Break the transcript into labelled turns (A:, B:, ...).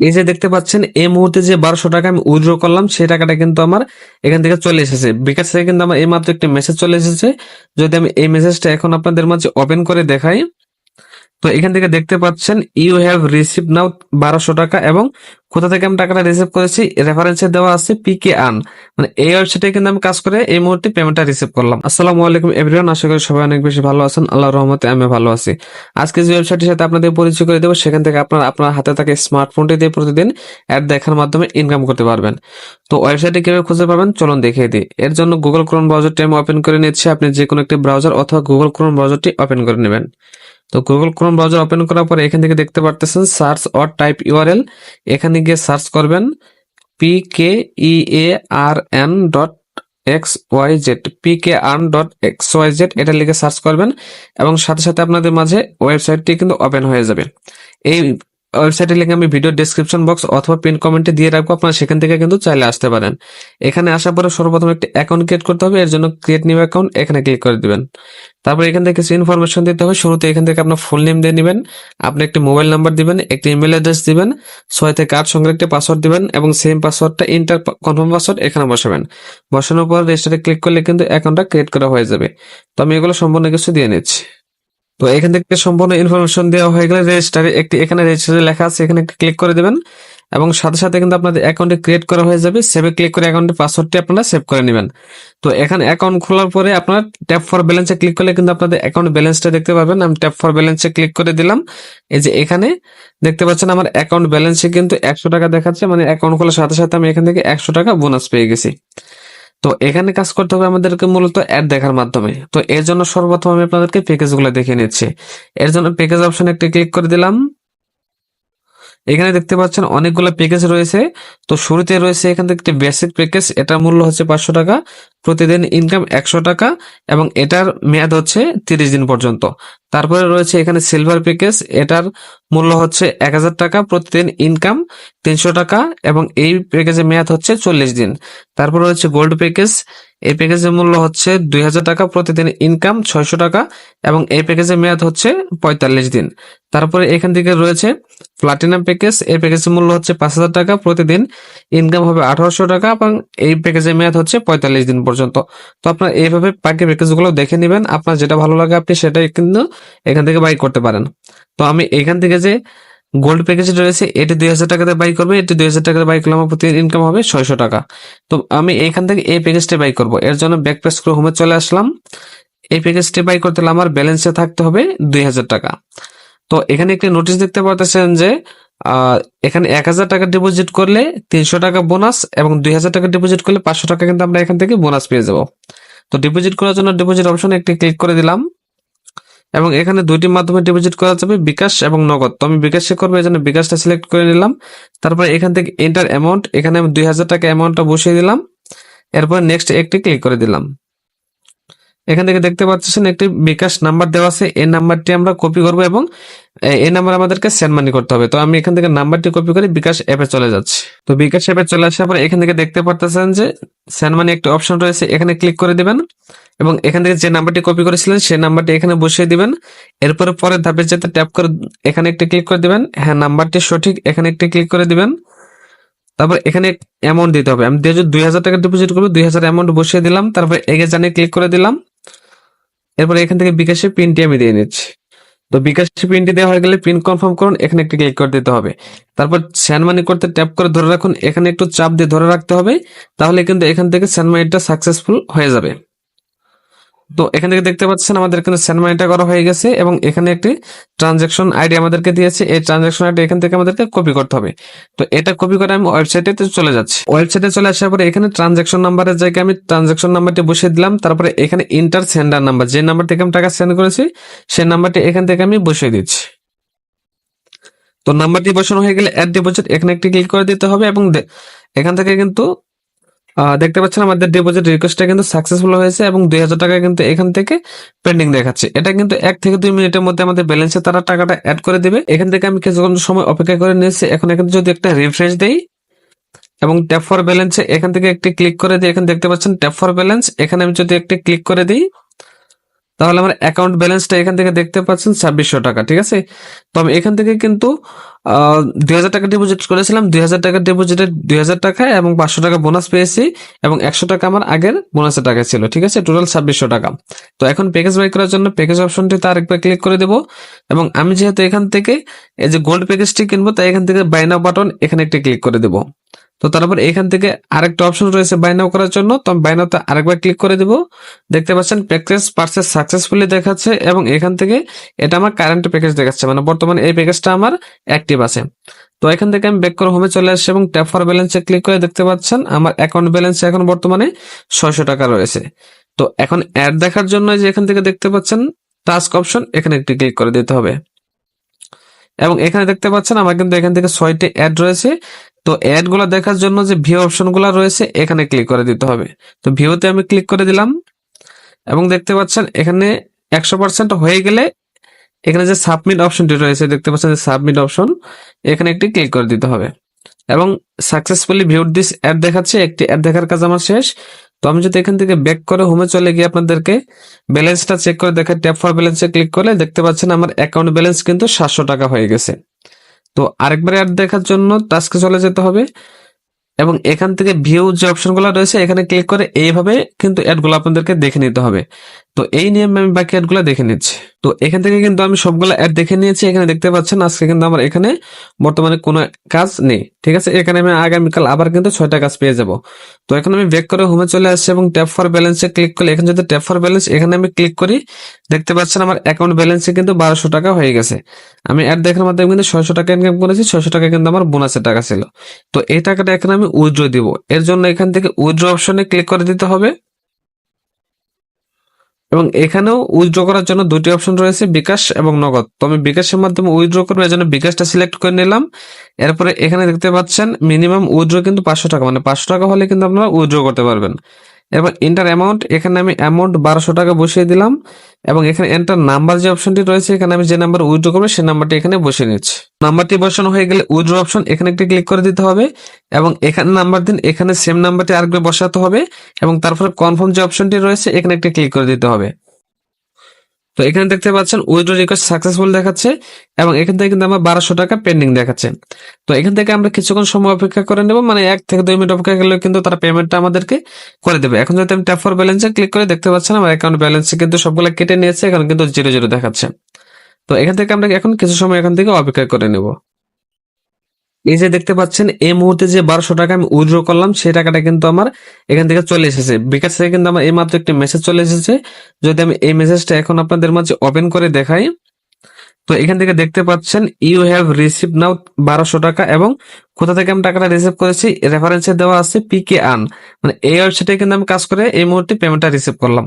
A: এই যে দেখতে পাচ্ছেন এই মুহূর্তে যে 1200 টাকা আমি উইথড্র করলাম সেই টাকাটা কিন্তু আমার এখান থেকে চলে এসেছে। বিকাশ থেকে কিন্তু আমার এই মাত্র একটি মেসেজ চলে এসেছে। যদি আমি এই মেসেজটা এখন আপনাদের মাঝে ওপেন করে দেখাই, তো এখান থেকে দেখতে পাচ্ছেন ইউ হ্যাভ রিসিভ নাও 1200 টাকা, এবং কোথা থেকে আমি টাকাটা রিসিভ করেছি রেফারেন্সে দেওয়া আছে পিকে আর্ন, মানে এই ওয়েবসাইটে কিন্তু আমি কাজ করে এই মুহূর্তে পেমেন্টটা রিসিভ করলাম। আসসালামু আলাইকুম এভরিওয়ান, আশা করি সবাই অনেক বেশি ভালো আছেন। আল্লাহর রহমতে আমি ভালো আছি। আজকে যে ওয়েবসাইটের সাথে আপনাদের পরিচয় করে দেবো, সেখান থেকে আপনারা আপনার হাতে থাকা স্মার্টফোনটি দিয়ে প্রতিদিন অ্যাড দেখার মাধ্যমে ইনকাম করতে পারবেন। তো ওয়েবসাইটে কিভাবে খুঁজে পাবেন চলুন দেখিয়ে দিই। এর জন্য গুগল ক্রোম ব্রাউজারটি আমি ওপেন করে নিচ্ছি। আপনি যে কোনো একটি ব্রাউজার অথবা গুগল ক্রোম ব্রাউজারটি ওপেন করে নেবেন। তো গুগল ক্রোম ব্রাউজার ওপেন করার পরে এখান থেকে দেখতে পারতেছেন সার্চ অর টাইপ ইউআরএল, এখানে গিয়ে সার্চ করবেন pkearn.xyz, pkearn.xyz এটা লিখে সার্চ করবেন, এবং সাথে সাথে আপনাদের মাঝে ওয়েবসাইটটি কিন্তু ওপেন হয়ে যাবে। এই ওয়েবসাইটের লিঙ্ক আমি ভিডিও ডেসক্রিপশন বক্স অথবা পিন কমেন্টে দিয়ে রাখবো, আপনারা সেখান থেকে কিন্তু চাইলে আসতে পারেন। এখানে আসার পরে সর্বপ্রথম একটি অ্যাকাউন্ট ক্রিয়েট করতে হবে। এর জন্য ক্রিয়েট নিউ অ্যাকাউন্ট এখানে ক্লিক করে দিবেন। তারপর এখান থেকে কিছু ইনফরমেশন দিতে হবে। শুরুতে এখান থেকে আপনার ফুল নেম দিয়ে নেবেন, আপনি একটি মোবাইল নাম্বার দিবেন, একটি ইমেল অ্যাড্রেস দিবেন, 6 থেকে 8 সংখ্যার একটি পাসওয়ার্ড দিবেন, এবং সেম পাসওয়ার্ডটা ইন্টার কনফার্ম পাসওয়ার্ড এখানে বসাবেন। বসানোর পর রেজিস্টারে ক্লিক করলে কিন্তু অ্যাকাউন্টটা ক্রিয়েট করা হয়ে যাবে। তো আমি এগুলো সম্পূর্ণ কিছু দিয়ে নিচ্ছি। তো এখান থেকে সম্পূর্ণ ইনফরমেশন দেওয়া হয়ে গেলে রেজিস্টারে একটি এখানে রেজিস্টারে লেখা আছে, এখানে একটি ক্লিক করে দেবেন, এবং সাথে সাথে কিন্তু আপনাদের অ্যাকাউন্টে ক্রিয়েট করা হয়ে যাবে। সেভে ক্লিক করে অ্যাকাউন্টের পাসওয়ার্ডটি আপনারা সেভ করে নেবেন। তো এখানে অ্যাকাউন্ট খোলার পরে আপনারা ট্যাপ ফর ব্যালেন্সে ক্লিক করলে কিন্তু আপনাদের অ্যাকাউন্ট ব্যালেন্সটা দেখতে পাবেন। আমি ট্যাপ ফর ব্যালেন্সে ক্লিক করে দিলাম। এই যে এখানে দেখতে পাচ্ছেন আমার অ্যাকাউন্ট ব্যালেন্সে কিন্তু 100 টাকা দেখাচ্ছে, মানে অ্যাকাউন্ট খোলার সাথে সাথে আমি এখান থেকে 100 টাকা বোনাস পেয়ে গেছি। তো এখানে কাজ করতে হবে আমাদেরকে মূলত অ্যাড দেখার মাধ্যমে। তো এর জন্য সর্বপ্রথম আমি আপনাদেরকে প্যাকেজগুলো দেখিয়ে নিচ্ছি। এর জন্য প্যাকেজ অপশনে একটি ক্লিক করে দিলাম। এখানে দেখতে পাচ্ছেন অনেকগুলো প্যাকেজ রয়েছে। তো শুরুতে রয়েছে এখান থেকে একটি বেসিক প্যাকেজ, এটার মূল্য হচ্ছে 500 টাকা, প্রতিদিন ইনকাম 100 টাকা, এবং এটার মেয়াদ হচ্ছে 30 দিন পর্যন্ত। তারপরে রয়েছে এখানে সিলভার প্যাকেজ, এটার মূল্য হচ্ছে 1000 টাকা, প্রতিদিন ইনকাম 300 টাকা, এবং এই প্যাকেজের মেয়াদ হচ্ছে 40 দিন। তারপর রয়েছে গোল্ড প্যাকেজ, এই প্যাকেজের মূল্য হচ্ছে 2000 টাকা, প্রতিদিন ইনকাম 600 টাকা, এবং এই প্যাকেজের মেয়াদ হচ্ছে 45 দিন। তারপরে এখান থেকে রয়েছে প্লাটিনাম প্যাকেজ, এই প্যাকেজের মূল্য হচ্ছে 5000 টাকা, প্রতিদিন ইনকাম হবে 1800 টাকা, এবং এই প্যাকেজের মেয়াদ হচ্ছে 45 দিন পর্যন্ত। তো আপনার এইভাবে বাকি প্যাকেজগুলো দেখে নেবেন, আপনার যেটা ভালো লাগে আপনি সেটাই কিন্তু এখান থেকে বাই করতে পারেন। তো আমি এখান থেকে যে গোল্ড প্যাকেজ রয়েছে এটি 2000 টাকাতে বাই করবে, এটি 2000 টাকাতে বাই করলে আমার প্রতি ইনকাম হবে 600 টাকা। তো আমি এখান থেকে এই প্যাকেজটা বাই করব। এর জন্য ব্যাক প্রেস করে হোমে চলে আসলাম। এই প্যাকেজটি বাই করতে হলে আমার ব্যালেন্সে থাকতে হবে 2000 টাকা। তো এখানে একটি নোটিশ দেখতে পাচ্ছেন যে আহ, এখানে 1000 টাকা ডিপোজিট করলে 300 টাকা বোনাস, এবং 2000 টাকা ডিপোজিট করলে 500 টাকা কিন্তু আমরা এখান থেকে বোনাস পেয়ে যাব। তো ডিপোজিট করার জন্য ডিপোজিট অপশনে একটি ক্লিক করে দিলাম, এবং এখানে দুইটি মাধ্যমে ডিপোজিট করা যাবে, বিকাশ এবং নগদ। তো আমি বিকাশে করবো, এই জন্য বিকাশটা সিলেক্ট করে নিলাম। তারপর এখান থেকে এন্টার অ্যামাউন্ট, এখানে আমি 2000 টাকা অ্যামাউন্টটা বসিয়ে দিলাম। এরপর নেক্সট একটি ক্লিক করে দিলাম। এখান থেকে দেখতে পাচ্ছেন একটি বিকাশ নাম্বার দেওয়া আছে, এই নাম্বারটি আমরা কপি করব, এবং এই নাম্বার আমাদেরকে সেন্ড মানি করতে হবে। তো আমি এখান থেকে নাম্বারটি কপি করে বিকাশ অ্যাপে চলে যাচ্ছি। তো বিকাশ অ্যাপে চলে আসার পর এখান থেকে দেখতে পাচ্ছেন যে সেন্ড মানি একটি অপশন রয়েছে, এখানে ক্লিক করে দিবেন, এবং এখান থেকে যে নাম্বারটি কপি করেছিলেন সেই নাম্বারটি এখানে বসিয়ে দিবেন। এরপরে পরের ধাপে যেতে ট্যাপ করে এখানে একটি ক্লিক করে দিবেন, হ্যাঁ নাম্বারটি সঠিক, এখানে একটি ক্লিক করে দিবেন। তারপর এখানে অ্যামাউন্ট দিতে হবে, আমি দিয়ে 2000 টাকা ডিপোজিট করবো, 2000 অ্যামাউন্ট বসিয়ে দিলাম। তারপর এগে জানিয়ে ক্লিক করে দিলাম। এরপর এখান থেকে বিকাশের পিনটি আমি দিয়ে নিচ্ছি। তো বিকাশের পিনটি দেওয়া হয়ে গেলে পিন কনফার্ম করুন, এখানে একটি ক্লিক করে দিতে হবে। তারপর সেন্ড মানি করতে ট্যাপ করে ধরে রাখুন, এখানে একটু চাপ দিয়ে ধরে রাখতে হবে, তাহলে কিন্তু এখান থেকে সেন্ড মানিটা সাকসেসফুল হয়ে যাবে। তো এখান থেকে দেখতে পাচ্ছেন আমাদের এখানে সেন্ড মানিটা করা হয়ে গেছে, এবং এখানে একটি ট্রানজাকশন আইডি আমাদেরকে দিয়েছে, এই ট্রানজাকশন আইডি এখান থেকে আমাদেরকে কপি করতে হবে। তো এটা কপি করে আমি ওয়েবসাইটে চলে যাচ্ছি। ওয়েবসাইটে চলে আসার পরে এখানে ট্রানজাকশন নাম্বারের জায়গায় আমি ট্রানজাকশন নাম্বারটি বসিয়ে দিলাম। তারপরে এখানে ইন্টার সেন্ডার নাম্বার, যে নাম্বার থেকে আমি টাকা সেন্ড করেছি সেই নাম্বারটি এখান থেকে আমি বসিয়ে দিচ্ছি। তো নাম্বারটি বসানো হয়ে গেলে অ্যাড ডিপোজিট এখানে একটি ক্লিক করে দিতে হবে, এবং এখান থেকে কিন্তু দেখতে পাচ্ছেন আমাদের ডিপোজিট রিকোয়েস্টটা কিন্তু সাকসেসফুল হয়েছে, এবং 2000 টাকা কিন্তু এখান থেকে পেন্ডিং দেখাচ্ছে। এটা কিন্তু 1 থেকে 2 মিনিটের মধ্যে আমাদের ব্যালেন্সে তারা টাকাটা অ্যাড করে দিবে। এখান থেকে আমি কিছুক্ষণ সময় অপেক্ষা করে নিয়েছি। এখন এখানে যদি একটা রিফ্রেশ দেই এবং ট্যাপ ফর ব্যালেন্সে এখান থেকে একটি ক্লিক করে দিই, এখানে দেখতে পাচ্ছেন ট্যাপ ফর ব্যালেন্স, এখানে আমি যদি একটি ক্লিক করে দিই, তাহলে আমার অ্যাকাউন্ট ব্যালেন্সটা এখান থেকে দেখতে পাচ্ছেন 2600 টাকা, ঠিক আছে। তো আমি এখান থেকে কিন্তু 2000 টাকা ডিপোজিট করেছিলাম, 2000 টাকা ডিপোজিটের 2000 টাকা এবং 500 টাকা বোনাস পেয়েছি এবং 100 টাকা আমার আগের বোনাসের টাকা ছিল, ঠিক আছে, টোটাল 2600 টাকা। তো এখন প্যাকেজ বাই করার জন্য প্যাকেজ অপশনটিতে আরেকবার ক্লিক করে দেবো এবং আমি যেহেতু এখান থেকে এই যে গোল্ড প্যাকেজটি কিনবো, তাই এখান থেকে বাই নাও বাটন এখানে একটি ক্লিক করে দেবো। তো তারপর এখান থেকে আরেকটা অপশন রয়েছে বাই নাও করার জন্য, তো আমি বাই নাওতে আরেকবার ক্লিক করে দিব। দেখতে পাচ্ছেন প্যাকেজ পারচেজ সাকসেসফুলি দেখাচ্ছে এবং এখান থেকে এটা আমার কারেন্ট প্যাকেজ দেখাচ্ছে, মানে বর্তমানে এই প্যাকেজটা আমার অ্যাক্টিভ আছে। তো এখান থেকে আমি ব্যাক করে হোমে চলে আসছি এবং ট্যাপ ফর ব্যালেন্সে ক্লিক করে দেখতে পাচ্ছেন আমার অ্যাকাউন্ট ব্যালেন্স এখন বর্তমানে 600 টাকা রয়েছে। তো এখন অ্যাড দেখার জন্য যে এখান থেকে দেখতে পাচ্ছেন টাস্ক অপশন, এখানে একটি ক্লিক করে দিতে হবে এবং এখানে দেখতে পাচ্ছেন আমার কিন্তু এখান থেকে 6টি অ্যাড রয়েছে। তো অ্যাড গুলা দেখার জন্য যে ভিউ অপশন গুলা রয়েছে এখানে ক্লিক করে দিতে হবে। তো ভিউতে আমি ক্লিক করে দিলাম এবং দেখতে পাচ্ছেন এখানে 100% হয়ে গেলে এখানে যে সাবমিট অপশনটি রয়েছে দেখতে পাচ্ছেন যে সাবমিট অপশন, এখানে একটি ক্লিক করে দিতে হবে এবং সাকসেসফুলি ভিউড দিস অ্যাড দেখাচ্ছে, একটি অ্যাড দেখার কাজ আমার শেষ। তো আমি যদি এখান থেকে ব্যাক করে হোমে চলে গিয়ে আপনাদেরকে ব্যালেন্সটা চেক করে দেখা ট্যাপ ফর ব্যালেন্সে ক্লিক করলে দেখতে পাচ্ছেন আমার অ্যাকাউন্ট ব্যালেন্স কিন্তু 700 টাকা হয়ে গেছে। তো আরেকবার অ্যাড দেখার জন্য টাস্কে চলে যেতে হবে এবং এখান থেকে ভিউ যে অপশনগুলো রয়েছে এখানে ক্লিক করে এইভাবে কিন্তু অ্যাডগুলো আপনাদেরকে দেখে নিতে হবে। তো এই নিয়ে আমি বাকি অ্যাডগুলো দেখে নিচ্ছি। তো এখান থেকে কিন্তু আমি সবগুলো অ্যাড দেখে নিয়েছি। এখানে দেখতে পাচ্ছেন আজকে কিন্তু আমার এখানে বর্তমানে কোনো কাজ নেই, ঠিক আছে। এখানে আমি আগামীকাল আবার কিন্তু 6টা কাজ পেয়ে যাব। তো এখন আমি ব্যাক করে হোমে চলে আসছি এবং ট্যাপ ফর ব্যালেন্সে ক্লিক করলে এখানে যদি ট্যাপ ফর ব্যালেন্স এখানে আমি ক্লিক করি দেখতে পাচ্ছেন আমার অ্যাকাউন্ট ব্যালেন্সে কিন্তু 1200 টাকা হয়ে গেছে। আমি অ্যাড দেখার মাধ্যমে কিন্তু 600 টাকা ইনকাম করেছি, 600 টাকা কিন্তু আমার বোনাসের টাকা ছিল। তো এই টাকাটা এখানে আমি উইথড্র দিব, এর জন্য এখান থেকে উইথড্র অপশনে ক্লিক করে দিতে হবে এবং এখানেও উইথড্র করার জন্য দুটি অপশন রয়েছে, বিকাশ এবং নগদ। তো আমি বিকাশের মাধ্যমে উইথড্র করবো, এর জন্য বিকাশটা সিলেক্ট করে নিলাম। এরপরে এখানে দেখতে পাচ্ছেন মিনিমাম উইথড্র কিন্তু 500 টাকা, মানে 500 টাকা হলে কিন্তু আপনারা উইথড্র করতে পারবেন। এবার এন্টার অ্যামাউন্ট, এখানে আমি অ্যামাউন্ট 1200 টাকা বসিয়ে দিলাম এবং এখানে এন্টার নাম্বার যে অপশনটি রয়েছে এখানে আমি যে নাম্বার উইথড্র করবো সেই নাম্বারটি এখানে বসিয়ে নিচ্ছি। নাম্বারটি বসানো হয়ে গেলে উইথড্র অপশন এখানে একটি ক্লিক করে দিতে হবে এবং এখানে নাম্বার দিন, এখানে সেম নাম্বারটি আরেকবার বসাতে হবে এবং তারপরে কনফার্ম যে অপশনটি রয়েছে এখানে একটি ক্লিক করে দিতে হবে। তো এখানে দেখতে পাচ্ছেন উইথড্র রিকোয়েস্ট সাকসেসফুল দেখাচ্ছে এবং এখান থেকে কিন্তু আমার 1200 টাকা পেন্ডিং দেখাচ্ছে। তো এখান থেকে আমরা কিছুক্ষণ সময় অপেক্ষা করে নেব, মানে 1 থেকে 2 মিনিট অপেক্ষা করলে কিন্তু তারা পেমেন্টটা আমাদেরকে করে দেবে। এখন যদি আমি ট্যাপ ফর ব্যালেন্সে ক্লিক করে দেখতে পাচ্ছেন আমার অ্যাকাউন্ট ব্যালেন্সে কিন্তু সবগুলো কেটে নিয়েছে, এখন কিন্তু 0 দেখাচ্ছে। তো এখান থেকে আমরা এখন কিছু সময় এখান থেকে অপেক্ষা করে নেব। এই যে দেখতে পাচ্ছেন এই মুহূর্তে যে 1200 টাকা আমি উইথড্র করলাম সেই টাকাটা কিন্তু আমার এখান থেকে চলে এসেছে। বিকাশ থেকে কিন্তু আমার এই মাত্র একটি মেসেজ চলে এসেছে। যদি আমি এই মেসেজটা এখন আপনাদের মাঝে ওপেন করে দেখাই, তো এখান থেকে দেখতে পাচ্ছেন ইউ হ্যাভ রিসিভ নাও 1200 টাকা এবং কোথা থেকে আমি টাকাটা রিসিভ করেছি রেফারেন্সে দেওয়া আছে পিকে আর্ন, মানে এই ওয়েবসাইটে কিন্তু আমি কাজ করে এই মুহূর্তে পেমেন্টটা রিসিভ করলাম।